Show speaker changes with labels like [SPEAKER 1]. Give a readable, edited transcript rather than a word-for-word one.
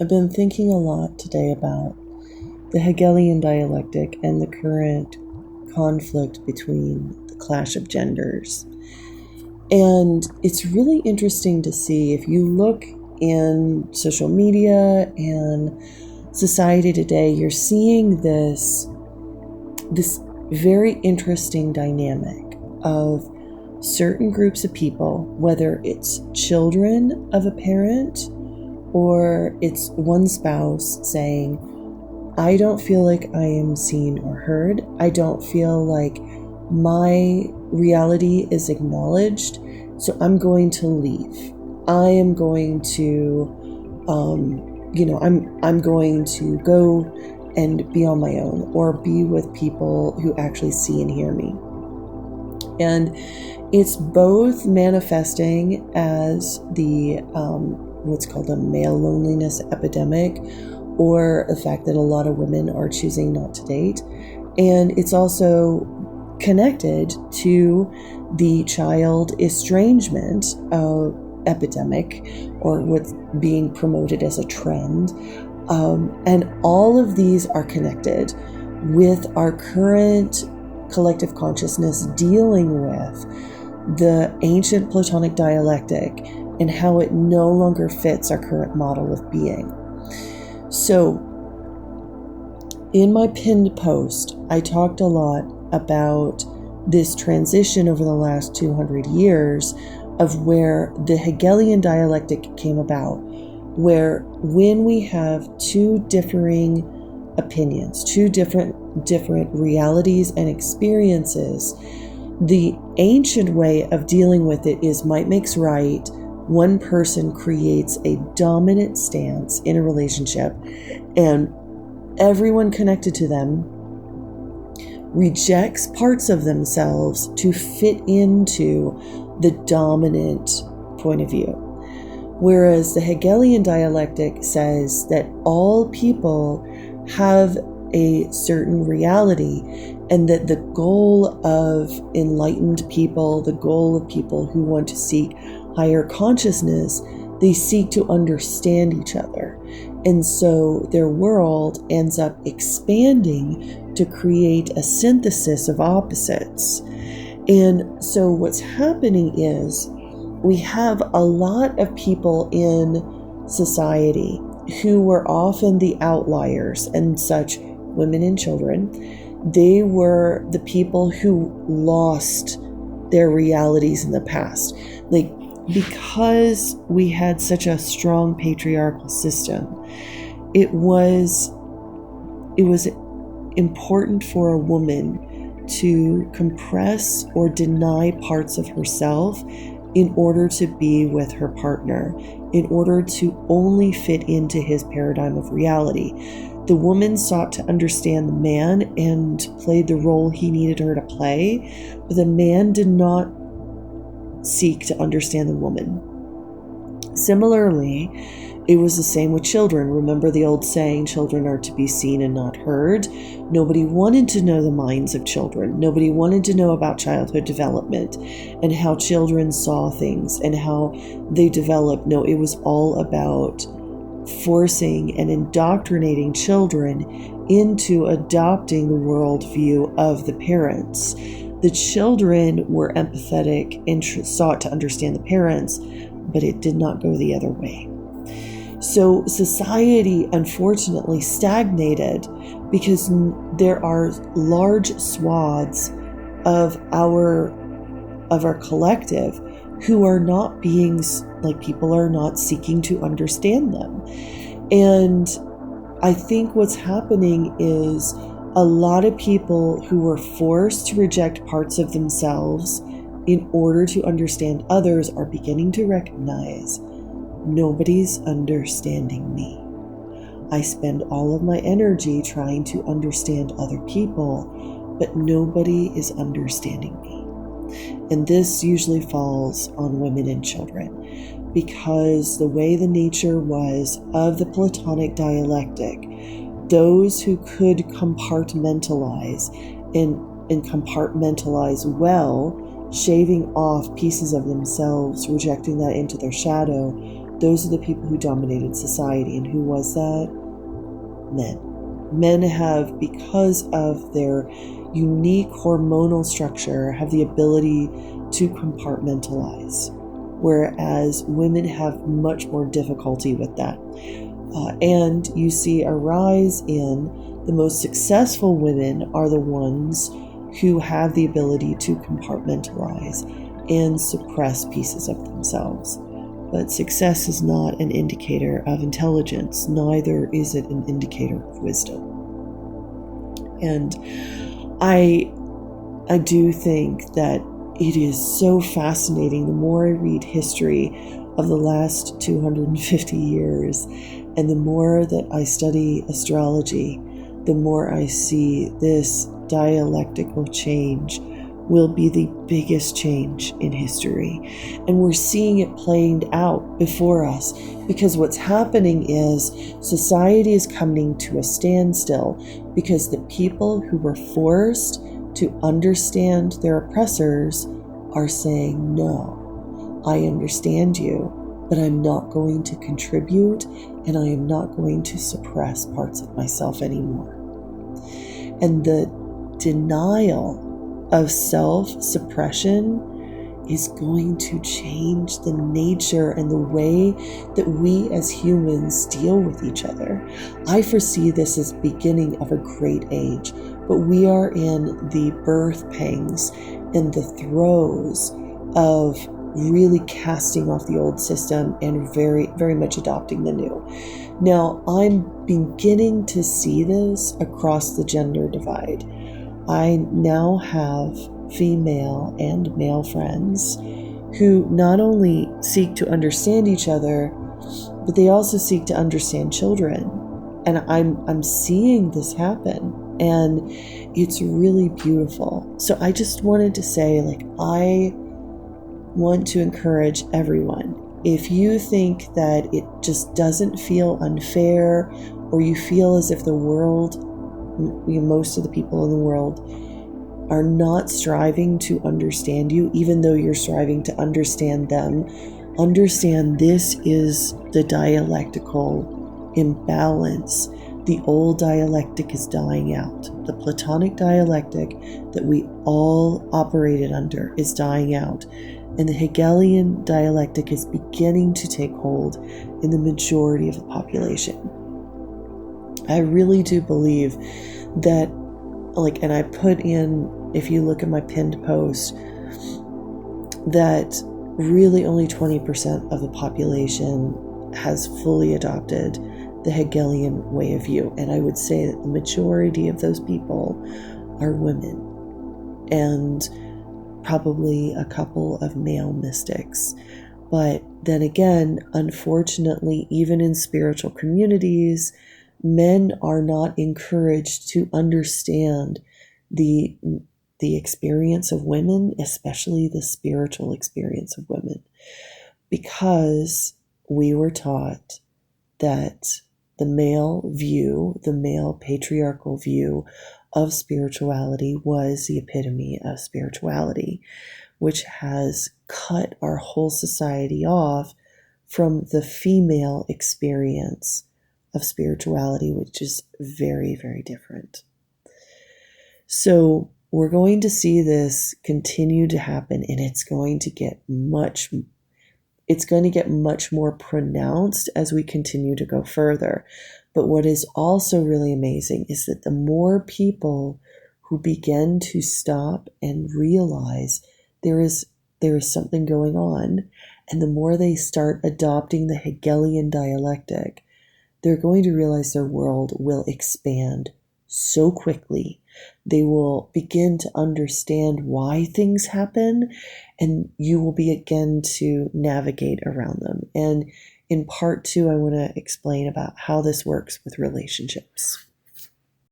[SPEAKER 1] I've been thinking a lot today about the Hegelian dialectic and the current conflict between the clash of genders. And it's really interesting to see, if you look in social media and society today, you're seeing this very interesting dynamic of certain groups of people, whether it's children of a parent or it's one spouse saying, I don't feel like I am seen or heard. I don't feel like my reality is acknowledged, so I'm going to leave. I am going to, I'm going to go and be on my own or be with people who actually see and hear me. And it's both manifesting as the what's called a male loneliness epidemic, or the fact that a lot of women are choosing not to date. And it's also connected to the child estrangement epidemic, or what's being promoted as a trend. And all of these are connected with our current collective consciousness dealing with the ancient Platonic dialectic and how it no longer fits our current model of being. So, in my pinned post, I talked a lot about this transition over the last 200 years of where the Hegelian dialectic came about, where when we have two differing opinions, two different realities and experiences, the ancient way of dealing with it is might makes right. One person creates a dominant stance in a relationship, and everyone connected to them rejects parts of themselves to fit into the dominant point of view. Whereas the Hegelian dialectic says that all people have a certain reality, and that the goal of enlightened people, the goal of people who want to seek higher consciousness, they seek to understand each other. And so their world ends up expanding to create a synthesis of opposites. And so what's happening is we have a lot of people in society who were often the outliers and such, women and children. They were the people who lost their realities in the past. Like, because we had such a strong patriarchal system, it was important for a woman to compress or deny parts of herself in order to be with her partner, in order to only fit into his paradigm of reality. The woman sought to understand the man and played the role he needed her to play, but the man did not seek to understand the woman. Similarly, it was the same with children. Remember the old saying, children are to be seen and not heard? Nobody wanted to know the minds of children. Nobody wanted to know about childhood development and how children saw things and how they developed. No, it was all about forcing and indoctrinating children into adopting the worldview of the parents. The children were empathetic and sought to understand the parents, but it did not go the other way. So society, unfortunately, stagnated because there are large swaths of our collective who are not beings, like, people are not seeking to understand them. And I think what's happening is a lot of people who were forced to reject parts of themselves in order to understand others are beginning to recognize, nobody's understanding me. I spend all of my energy trying to understand other people, but nobody is understanding me. And this usually falls on women and children, because the way the nature was of the Platonic dialectic, those who could compartmentalize and compartmentalize well, shaving off pieces of themselves, rejecting that into their shadow, those are the people who dominated society. And who was that? Men. Men have, because of their unique hormonal structure, have the ability to compartmentalize, whereas women have much more difficulty with that. And you see a rise in the most successful women are the ones who have the ability to compartmentalize and suppress pieces of themselves. But success is not an indicator of intelligence, neither is it an indicator of wisdom. And I do think that it is so fascinating. The more I read history of the last 250 years, and the more that I study astrology, the more I see this dialectical change will be the biggest change in history. And we're seeing it playing out before us, because what's happening is society is coming to a standstill because the people who were forced to understand their oppressors are saying, no, I understand you, but I'm not going to contribute, and I am not going to suppress parts of myself anymore. And the denial of self-suppression is going to change the nature and the way that we as humans deal with each other. I foresee this as beginning of a great age, but we are in the birth pangs and the throes of really casting off the old system and very, very much adopting the new. Now, I'm beginning to see this across the gender divide. I now have female and male friends who not only seek to understand each other, but they also seek to understand children. And I'm seeing this happen, and it's really beautiful. So I just wanted to say, I want to encourage everyone. If you think that it just doesn't feel unfair, or you feel as if the world, most of the people in the world, are not striving to understand you, even though you're striving to understand them, understand this is the dialectical imbalance. The old dialectic is dying out. The Platonic dialectic that we all operated under is dying out. And the Hegelian dialectic is beginning to take hold in the majority of the population. I really do believe that, and I put in, if you look at my pinned post, that really only 20% of the population has fully adopted the Hegelian way of view. And I would say that the majority of those people are women, and probably a couple of male mystics. But then again, unfortunately, even in spiritual communities, men are not encouraged to understand the experience of women, especially the spiritual experience of women, because we were taught that the male view, the male patriarchal view of spirituality was the epitome of spirituality, which has cut our whole society off from the female experience of spirituality, which is very, very different. So we're going to see this continue to happen, and it's going to get much more pronounced as we continue to go further. But what is also really amazing is that the more people who begin to stop and realize there is something going on, and the more they start adopting the Hegelian dialectic, they're going to realize their world will expand so quickly. They will begin to understand why things happen, and you will begin to navigate around them. And in part 2, I want to explain about how this works with relationships.